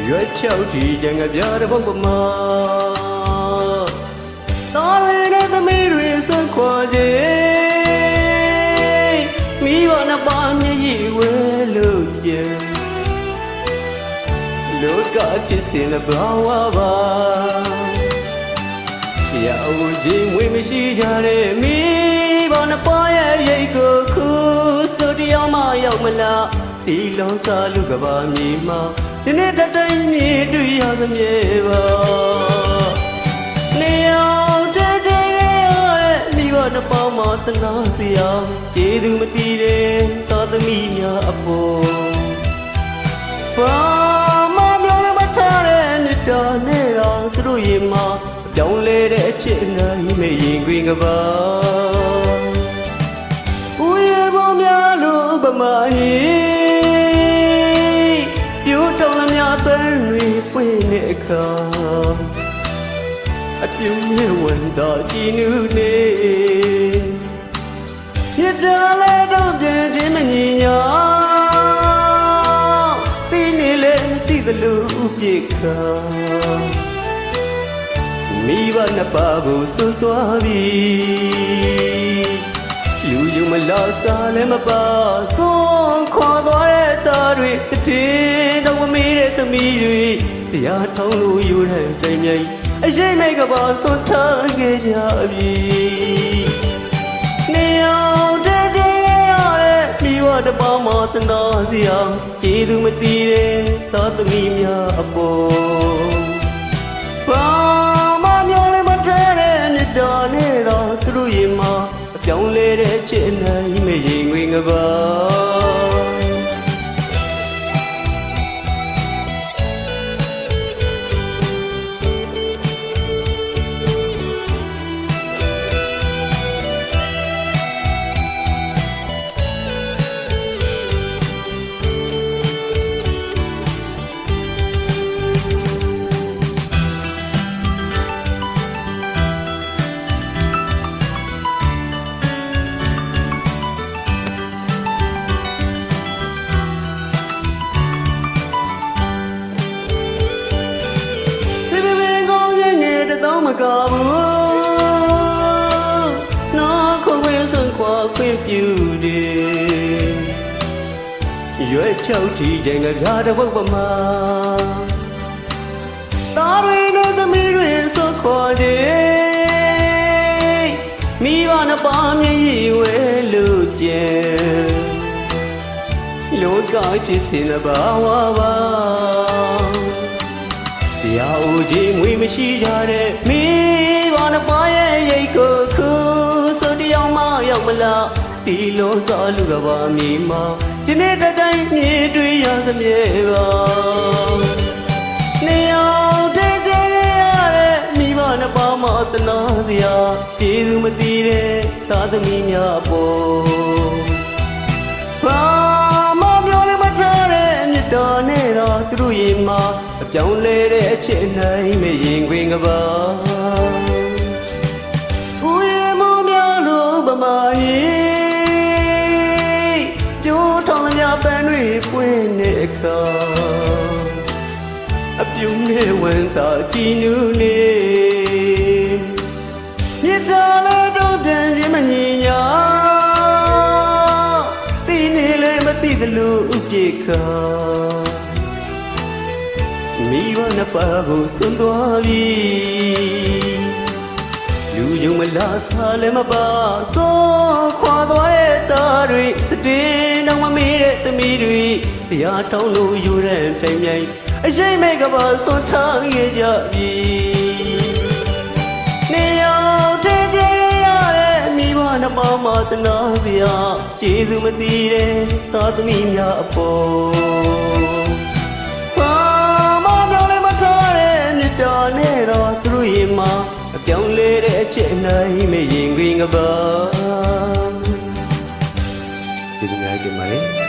ရွက်ချောက်တီကြံကပြတဲ့ဘုံပမာသားရည်နဲ့သမီးတွေဆွန့်ခွာခြင်းမိဘနှစ်ပါးမျက်ရည်ဝဲလို့ကြံလောကဖြစ်စဉ်နဲ့ဘာဝပါရာအိုကြီးမွေးမရှိကြတဲ့မိဘနှစ်ပါးရဲ့ရိတ်ကိုခုဆိုတရားမရောက်မလားဒီလောကလူကဘာမြေမှာဒီနေ့တတိုင်းမြေတွေ့ရသမြဲပါနေအောင်တဲ့မိဘနှစ်ပါးမှာသနာစရာကျေးဇူးမတည်တဲ့သာသမီများအပေါ်ဘာမှပြောမထားတဲ့မြတ်တော်နဲ့တော့သူတို့ရင်မှာပြောင်းလဲတဲ့အချစ်နိုင်မရင်ခွင်ကပါဦးရပေါ်များလို့ဗမာကြီးပြိုးတောင်းလျာပန်းတွေပွင့်တဲ့အခါအပြုံးနဲ့ဝန်တော်ကြည်နူးနေမြတ်တော်လည်းတော့ပြန်ခြင်းမညီညာသိနေလေသိသလိုပြေခါမိဘနှစ်ပါးကိုဆွတ်သွားပြီလူယုံမလားစားလည်းမပါဆုံးခွာသွားတဲ့သားတွေတည်တော့မမေးတဲ့သမီးတွေတရားထောင်းလို့ယူတဲ့တိုင်မြိုင်အရှိမိတ်ကပါဆွတ်ထားခဲ့ကြပြီနေအောင်တဲ့ရတဲ့မိဘတစ်ပေါင်းမသနာစရာကျေးဇူးမတည်တဲ့သားသမီးများအပေါ်ဘာတော်နဲ့တော့သူတို့ရင်မှာအပြောင်းလဲတဲ့ချစ်နိုင်မရင်ငွေငပါမကားဘူးနော်ခွင့်ဝဲဆွန်ခွာခွင့်ပြုတယ်ရွက်ချောက်တီကြံကပြတဲ့ဘုံပမာသားရင်းနဲ့သမီးတွေဆွန်ခွာခြင်းမိဘနှစ်ပါးမျက်ရည်ဝဲလို့ကြံလောကဖြစ်စဉ်နဲ့ဘာဝပါတရားဦးကြီးမွေမရှိကြတဲ့မိဘနှစ်ပါးရဲ့ရိတ်ကိုခုဆိုတရားမရောက်မလားဒီလောကလူကဘာမြေမှာဒီနေ့တတိုင်းမြေတွေ့ရသမြဲပါနေအောင်တဲ့မိဘနှစ်ပါးမှာသနာတရားကျေးဇူးမတည်တဲ့သာသမီများအပေါ်ဘာမှပြောလည်းမထားတဲ့မြတ်တော်နဲ့တော့သူတို့ရင်မှာအပြောင်းလဲတဲ့အချစ်နိုင်မရင်ခွင်ကပါဦးရမများလို့ဗမာကြီးပြိုးထောင်းလျာပန်းတွေပွင့်နေအခါအပြုံးနဲ့ဝန်သာကြည်နူးနေမြတ်တော်လည်းတော့ပြန်ခြင်းမညီညာသိနေလေမသိသလိုဥပြေခါမိဘနှစ်ပါးကိုဆွန့်သွားပြီလူယုံမလားစားလည်းမပါဆုံးခွာသွားတဲ့သားတွေတည်တော့မမေးတဲ့သမီးတွေတရားထောင်းလို့ယူတဲ့တိုင်မြိုင်အရှိမိတ်ကပါဆွန့်ထားခဲ့ကြပြီနေအောင်တဲ့ရတဲ့မိဘနှစ်ပါးမှာသနာစရာကျေးဇူးမတည်တဲ့သားသမီးများအပေါ်တော်နဲ့တော့သူတို့ရင်မှာအပြောင်းလဲတဲ့အချစ်နိုင်မရင်ခွင်ကပါဒီလိုများကြည့်ပါလေ